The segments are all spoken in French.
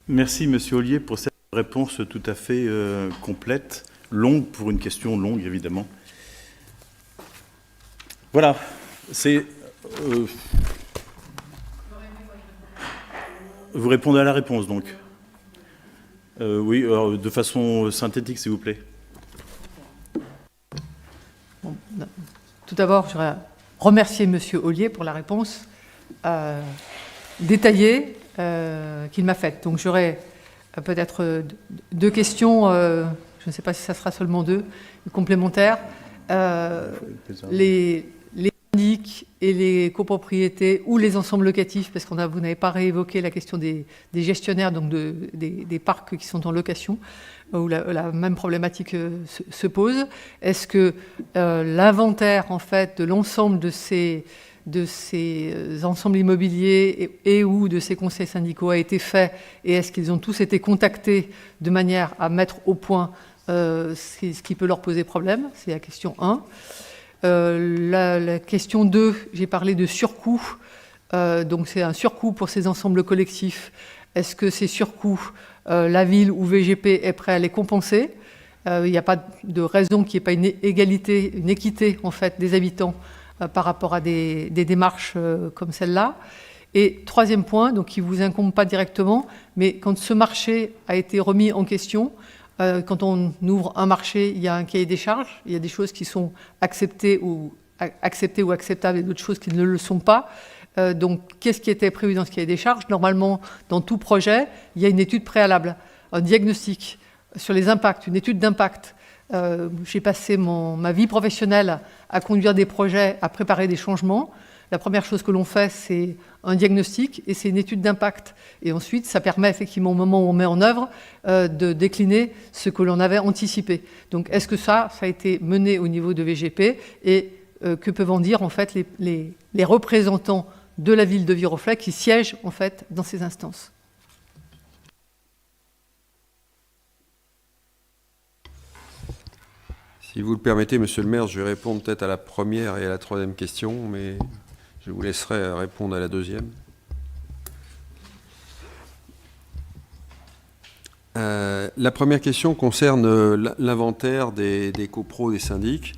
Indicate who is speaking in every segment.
Speaker 1: Merci, Monsieur Ollier, pour cette réponse tout à fait complète, longue, pour une question longue, évidemment. Voilà, c'est... vous répondez à la réponse, donc. Oui, de façon synthétique, s'il vous plaît.
Speaker 2: Bon, tout d'abord, je voudrais remercier M. Ollier pour la réponse détaillée qu'il m'a faite. Donc j'aurais peut-être deux questions, je ne sais pas si ça sera seulement deux, complémentaires. Les syndics et les copropriétés ou les ensembles locatifs, parce vous n'avez pas réévoqué la question des gestionnaires, donc des parcs qui sont en location, où la même problématique se pose. Est-ce que l'inventaire, en fait, de l'ensemble de ces ensembles immobiliers et ou de ces conseils syndicaux a été fait, et est-ce qu'ils ont tous été contactés de manière à mettre au point ce qui peut leur poser problème? C'est la question 1. La question 2, j'ai parlé de surcoût. Donc c'est un surcoût pour ces ensembles collectifs. Est-ce que ces surcoûts, la ville ou VGP est prêt à les compenser? Il n'y a pas de raison qu'il n'y ait pas une égalité, une équité en fait des habitants par rapport à des démarches comme celle-là. Et troisième point, donc qui ne vous incombe pas directement, mais quand ce marché a été remis en question, quand on ouvre un marché, il y a un cahier des charges, il y a des choses qui sont acceptées ou acceptables et d'autres choses qui ne le sont pas. Donc, qu'est-ce qui était prévu dans ce cahier des charges? Normalement, dans tout projet, il y a une étude préalable, un diagnostic sur les impacts, une étude d'impact. J'ai passé ma vie professionnelle à conduire des projets, à préparer des changements. La première chose que l'on fait, c'est un diagnostic et c'est une étude d'impact. Et ensuite, ça permet effectivement, au moment où on met en œuvre, de décliner ce que l'on avait anticipé. Donc, est-ce que ça a été mené au niveau de VGP? Et que peuvent en dire, en fait, les représentants de la ville de Viroflay qui siègent, en fait, dans ces instances?
Speaker 3: Si vous le permettez, Monsieur le maire, je vais répondre peut-être à la première et à la troisième question, mais je vous laisserai répondre à la deuxième. La première question concerne l'inventaire des copros des syndics.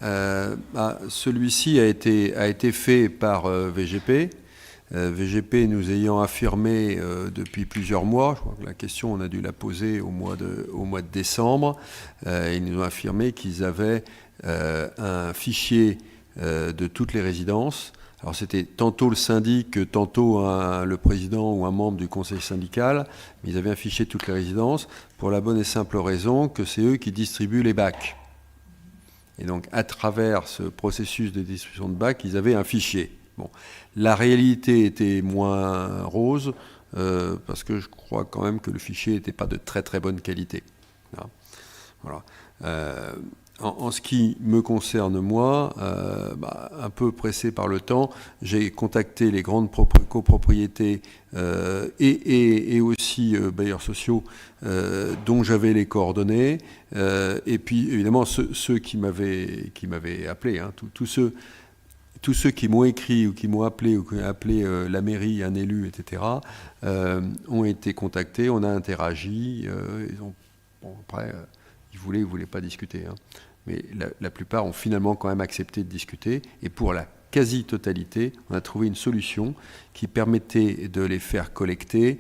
Speaker 3: Celui-ci a été fait par VGP. VGP nous ayant affirmé depuis plusieurs mois, je crois que la question on a dû la poser au mois de décembre, ils nous ont affirmé qu'ils avaient un fichier de toutes les résidences. Alors c'était tantôt le syndic, tantôt le président ou un membre du conseil syndical, mais ils avaient un fichier de toutes les résidences pour la bonne et simple raison que c'est eux qui distribuent les bacs. Et donc à travers ce processus de distribution de bacs, ils avaient un fichier. Bon. La réalité était moins rose parce que je crois quand même que le fichier n'était pas de très très bonne qualité. Voilà. En ce qui me concerne moi, un peu pressé par le temps, j'ai contacté les grandes copropriétés et aussi bailleurs sociaux dont j'avais les coordonnées, et puis évidemment ceux qui m'avaient appelé, hein, tous ceux qui m'ont écrit ou qui m'ont appelé ou qui ont appelé la mairie, un élu, etc., ont été contactés, on a interagi, après, ils voulaient ou ne voulaient pas discuter, hein. Mais la plupart ont finalement quand même accepté de discuter. Et pour la quasi-totalité, on a trouvé une solution qui permettait de les faire collecter,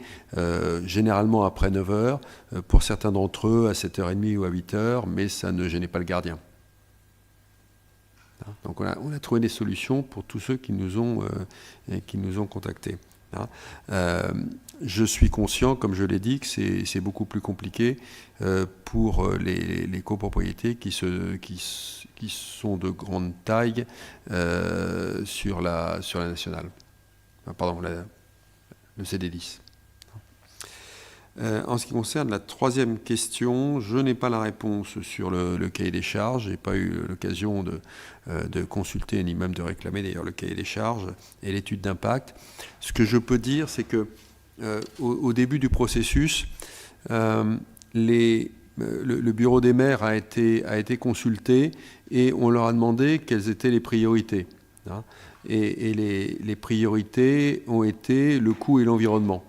Speaker 3: généralement après 9 heures, pour certains d'entre eux à 7h30 ou à 8h, mais ça ne gênait pas le gardien. Donc on a trouvé des solutions pour tous ceux qui nous ont contactés. Je suis conscient, comme je l'ai dit, que c'est beaucoup plus compliqué pour les copropriétés qui sont de grande taille sur la nationale. Pardon, le CD10. En ce qui concerne la troisième question, je n'ai pas la réponse sur le cahier des charges. Je n'ai pas eu l'occasion de consulter ni même de réclamer d'ailleurs le cahier des charges et l'étude d'impact. Ce que je peux dire, c'est que au début du processus, le bureau des maires a été consulté et on leur a demandé quelles étaient les priorités. Hein, et les priorités ont été le coût et l'environnement.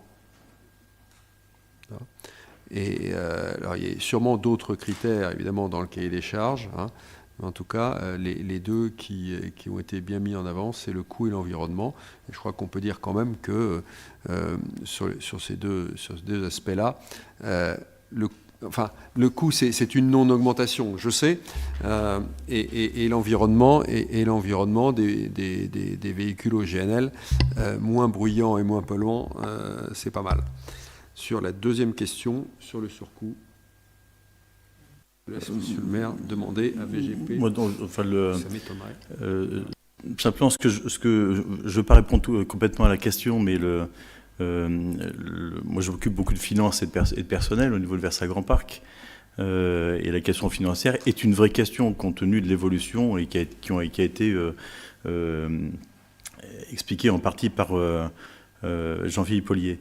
Speaker 3: Et alors, il y a sûrement d'autres critères, évidemment, dans le cahier des charges. Mais en tout cas, les deux qui ont été bien mis en avant, c'est le coût et l'environnement. Et je crois qu'on peut dire quand même que sur ces deux aspects-là, le coût, c'est une non-augmentation, je sais, et l'environnement des véhicules au GNL, moins bruyants et moins polluants, c'est pas mal. Sur la deuxième question, sur le surcoût, je laisse Monsieur le maire demander à VGP.
Speaker 1: Moi,
Speaker 3: Ça m'étonnerait.
Speaker 1: Simplement, ce que je ne veux pas répondre complètement à la question, mais moi, j'occupe beaucoup de finances et de personnel au niveau de Versailles Grand Parc. Et la question financière est une vraie question compte tenu de l'évolution et qui a été expliquée en partie par Jean-Philippe Ollier.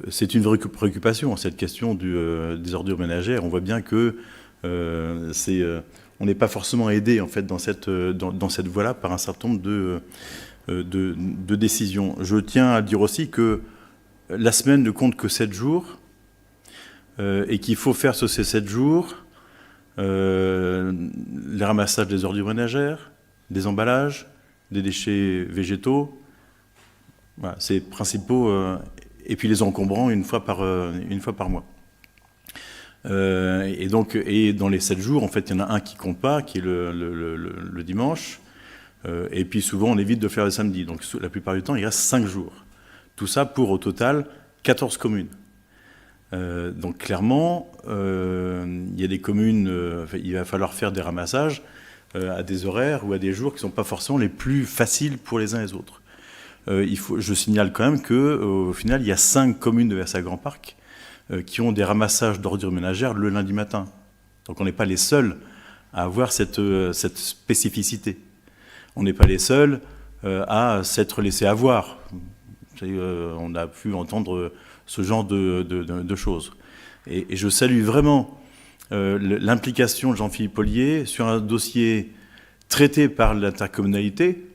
Speaker 1: C'est une vraie préoccupation, cette question des ordures ménagères. On voit bien que on n'est pas forcément aidé en fait dans cette voie-là par un certain nombre de décisions. Je tiens à dire aussi que la semaine ne compte que 7 jours et qu'il faut faire sur ces 7 jours les ramassages des ordures ménagères, des emballages, des déchets végétaux. Voilà, c'est principaux. Et puis les encombrants une fois par mois. Et dans les 7 jours, en fait, il y en a un qui compte pas, qui est le dimanche. Et puis souvent, on évite de faire le samedi. Donc la plupart du temps, il reste 5 jours. Tout ça pour, au total, 14 communes. Donc clairement, il y a des communes, il va falloir faire des ramassages à des horaires ou à des jours qui ne sont pas forcément les plus faciles pour les uns et les autres. Je signale quand même qu'au final, il y a 5 communes de Versailles Grand Parc qui ont des ramassages d'ordures ménagères le lundi matin. Donc on n'est pas les seuls à avoir cette spécificité. On n'est pas les seuls à s'être laissés avoir. On a pu entendre ce genre de choses. Et je salue vraiment l'implication de Jean-Philippe Ollier sur un dossier traité par l'intercommunalité,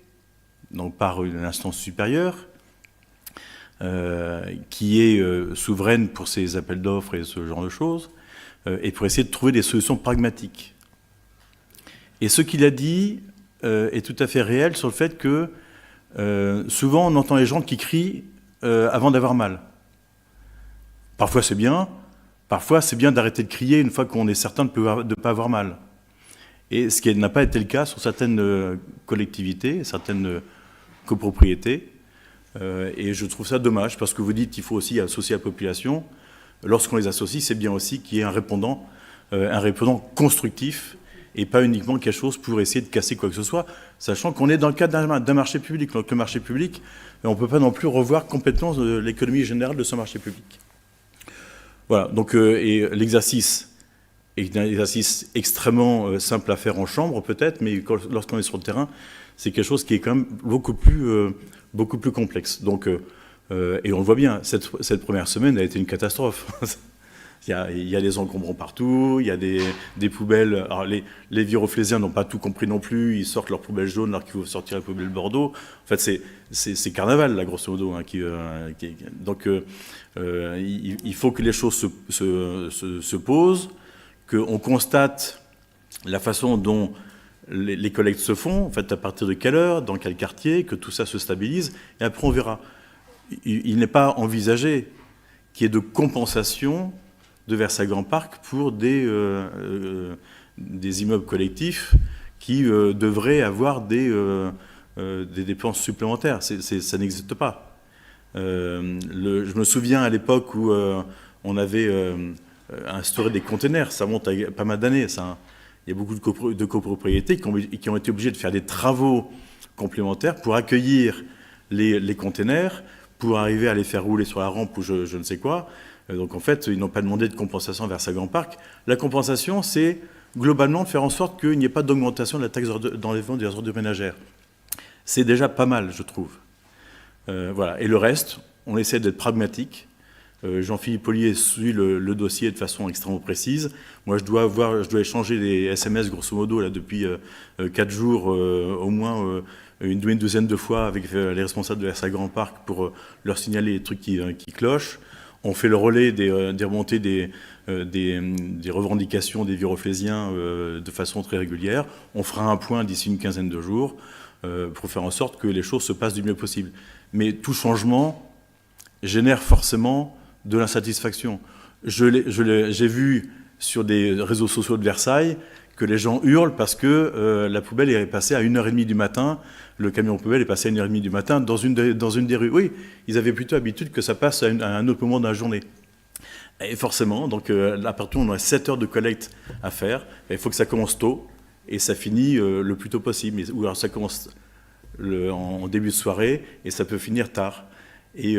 Speaker 1: donc par une instance supérieure, qui est souveraine pour ses appels d'offres et ce genre de choses, et pour essayer de trouver des solutions pragmatiques. Et ce qu'il a dit est tout à fait réel sur le fait que souvent on entend les gens qui crient avant d'avoir mal. Parfois c'est bien d'arrêter de crier une fois qu'on est certain de ne pas avoir mal. Et ce qui n'a pas été le cas sur certaines collectivités, certaines copropriétés. Et je trouve ça dommage, parce que vous dites qu'il faut aussi associer la population. Lorsqu'on les associe, c'est bien aussi qu'il y ait un répondant constructif, et pas uniquement quelque chose pour essayer de casser quoi que ce soit, sachant qu'on est dans le cadre d'un marché public. Donc le marché public, on ne peut pas non plus revoir complètement l'économie générale de ce marché public. Voilà, donc et l'exercice est un exercice extrêmement simple à faire en chambre peut-être, mais lorsqu'on est sur le terrain, c'est quelque chose qui est quand même beaucoup plus complexe. Donc, et on le voit bien, cette première semaine a été une catastrophe. Il y a des encombrants partout, il y a des poubelles. Alors les Viroflésiens n'ont pas tout compris non plus, ils sortent leurs poubelles jaunes alors qu'il faut sortir les poubelles Bordeaux. En fait, c'est carnaval, là, grosso modo. Donc, il faut que les choses se posent, qu'on constate la façon dont les collectes se font, en fait, à partir de quelle heure, dans quel quartier, que tout ça se stabilise, et après on verra. Il n'est pas envisagé qu'il y ait de compensation de Versailles Grand Parc pour des immeubles collectifs qui devraient avoir des dépenses supplémentaires. Ça n'existe pas. Je me souviens à l'époque où on avait instauré des containers, ça monte à pas mal d'années. Il y a beaucoup de copropriétés qui ont été obligées de faire des travaux complémentaires pour accueillir les containers, pour arriver à les faire rouler sur la rampe ou je ne sais quoi. Donc en fait, ils n'ont pas demandé de compensation vers Versailles Grand Parc. La compensation, c'est globalement de faire en sorte qu'il n'y ait pas d'augmentation de la taxe d'enlèvement des ordures ménagères. C'est déjà pas mal, je trouve. Voilà. Et le reste, on essaie d'être pragmatique. Jean-Philippe Ollier suit le dossier de façon extrêmement précise. Moi, je dois échanger des SMS, grosso modo, là, depuis 4 jours, au moins une douzaine de fois avec les responsables de Versailles Grand Parc pour leur signaler les trucs qui clochent. On fait le relais des remontées des revendications des viroflésiens de façon très régulière. On fera un point d'ici une quinzaine de jours pour faire en sorte que les choses se passent du mieux possible. Mais tout changement génère forcément de l'insatisfaction. J'ai vu sur des réseaux sociaux de Versailles que les gens hurlent parce que la poubelle est passée à 1h30 du matin, le camion poubelle est passé à 1h30 du matin dans une des rues. Oui, ils avaient plutôt l'habitude que ça passe à un autre moment de la journée. Et forcément, donc à partir on a 7 heures de collecte à faire, il faut que ça commence tôt et ça finit le plus tôt possible. Ou alors ça commence en début de soirée et ça peut finir tard. Et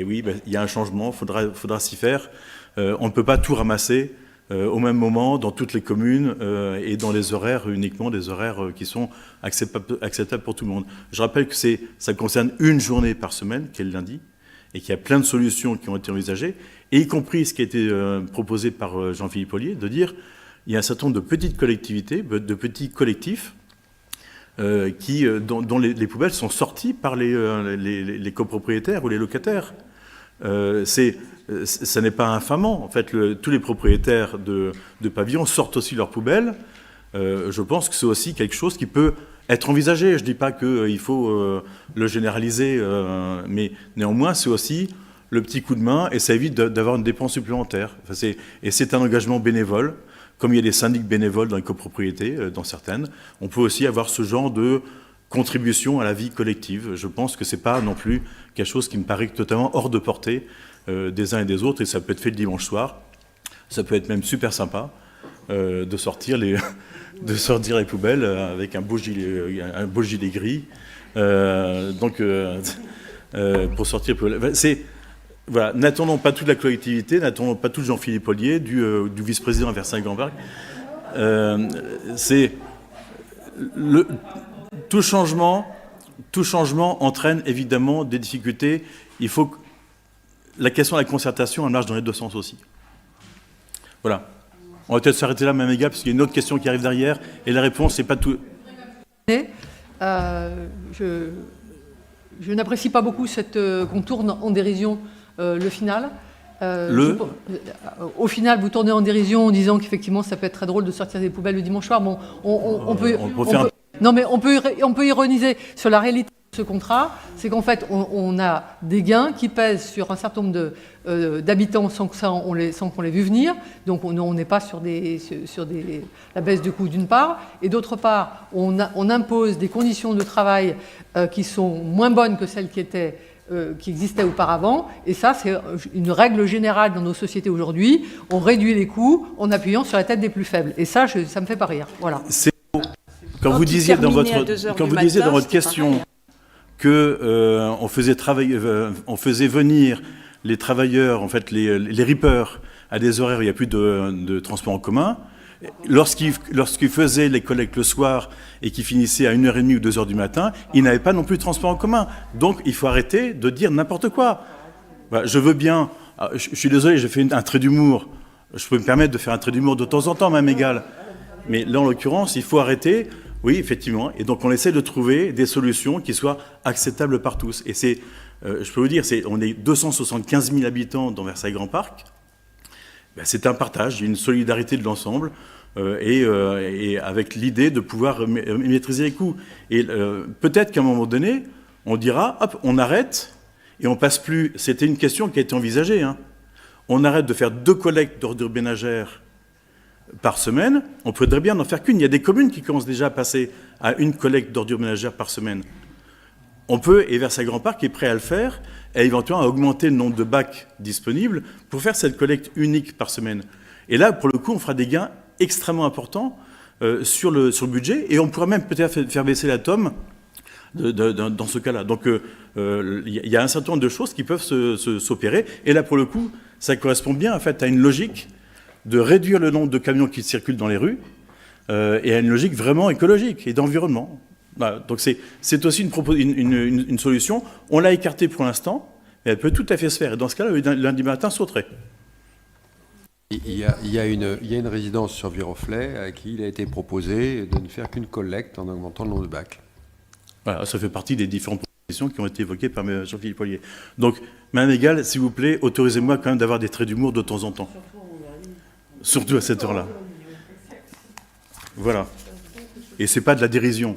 Speaker 1: oui, il y a un changement, faudra s'y faire. On ne peut pas tout ramasser au même moment dans toutes les communes et dans les horaires uniquement, des horaires qui sont acceptables pour tout le monde. Je rappelle que ça concerne une journée par semaine, qui est le lundi, et qu'il y a plein de solutions qui ont été envisagées, et y compris ce qui a été proposé par Jean-Philippe Ollier, de dire il y a un certain nombre de petites collectivités, de petits collectifs, dont les poubelles sont sorties par les copropriétaires ou les locataires. Ça n'est pas infamant. En fait, tous les propriétaires de pavillons sortent aussi leurs poubelles. Je pense que c'est aussi quelque chose qui peut être envisagé. Je ne dis pas qu'il faut le généraliser, mais néanmoins, c'est aussi le petit coup de main et ça évite d'avoir une dépense supplémentaire. Et c'est un engagement bénévole. Comme il y a des syndics bénévoles dans les copropriétés, dans certaines, on peut aussi avoir ce genre de contribution à la vie collective. Je pense que ce n'est pas non plus quelque chose qui me paraît totalement hors de portée des uns et des autres, et ça peut être fait le dimanche soir. Ça peut être même super sympa de sortir les poubelles avec un beau gilet gris. Pour sortir les poubelles. Voilà, n'attendons pas toute la collectivité, n'attendons pas tout Jean-Philippe Ollier, du vice-président à Versailles Grand Parc. Tout changement entraîne évidemment des difficultés. Il faut que la question de la concertation, elle marche dans les deux sens aussi. Voilà. On va peut-être s'arrêter là, Mme Ega, parce qu'il y a une autre question qui arrive derrière, et la réponse, c'est pas tout.
Speaker 2: Je n'apprécie pas beaucoup qu'on tourne en dérision le final. Au final, vous tournez en dérision en disant qu'effectivement, ça peut être très drôle de sortir des poubelles le dimanche soir. Bon, on peut ironiser sur la réalité de ce contrat. C'est qu'en fait, on a des gains qui pèsent sur un certain nombre d'habitants sans qu'on les vu venir. Donc, on n'est pas sur la baisse de coûts d'une part. Et d'autre part, on impose des conditions de travail qui sont moins bonnes que celles qui existaient auparavant. Et ça, c'est une règle générale dans nos sociétés aujourd'hui. On réduit les coûts en appuyant sur la tête des plus faibles. Et ça, ça me fait pas rire. Voilà.
Speaker 1: Quand vous disiez dans votre question qu'on faisait venir les travailleurs, en fait, les rippers, à des horaires où il n'y a plus de transport en commun, lorsqu'ils faisaient les collectes le soir et qu'ils finissaient à 1h30 ou 2h du matin, ils n'avaient pas non plus de transport en commun. Donc, il faut arrêter de dire n'importe quoi. Je veux bien... Je suis désolé, j'ai fait un trait d'humour. Je peux me permettre de faire un trait d'humour de temps en temps, même égal. Mais là, en l'occurrence, il faut arrêter. Oui, effectivement. Et donc, on essaie de trouver des solutions qui soient acceptables par tous. Et je peux vous dire, on est 275 000 habitants dans Versailles Grand Parc. C'est un partage, une solidarité de l'ensemble et avec l'idée de pouvoir maîtriser les coûts. Et peut-être qu'à un moment donné, on dira, hop, on arrête et on passe plus. C'était une question qui a été envisagée. Hein. On arrête de faire 2 collectes d'ordures ménagères par semaine. On pourrait bien n'en faire qu'une. Il y a des communes qui commencent déjà à passer à 1 collecte d'ordures ménagères par semaine. On peut, et Versailles Grand Parc est prêt à le faire, et éventuellement à augmenter le nombre de bacs disponibles pour faire cette collecte unique par semaine. Et là, pour le coup, on fera des gains extrêmement importants sur le budget, et on pourra même peut-être faire baisser la tome dans ce cas-là. Donc, il y a un certain nombre de choses qui peuvent s'opérer, et là, pour le coup, ça correspond bien en fait, à une logique de réduire le nombre de camions qui circulent dans les rues, et à une logique vraiment écologique et d'environnement. Voilà, donc c'est aussi une solution. On l'a écartée pour l'instant, mais elle peut tout à fait se faire. Et dans ce cas-là, le lundi matin sauterait.
Speaker 3: Il y a une résidence sur Viroflay à qui il a été proposé de ne faire qu'une collecte en augmentant le nombre de bacs.
Speaker 1: Voilà, ça fait partie des différentes propositions qui ont été évoquées par Jean-Philippe Ollier. Donc, Madame Egal, s'il vous plaît, autorisez-moi quand même d'avoir des traits d'humour de temps en temps. Surtout à cette heure-là. Voilà. Et c'est pas de la dérision.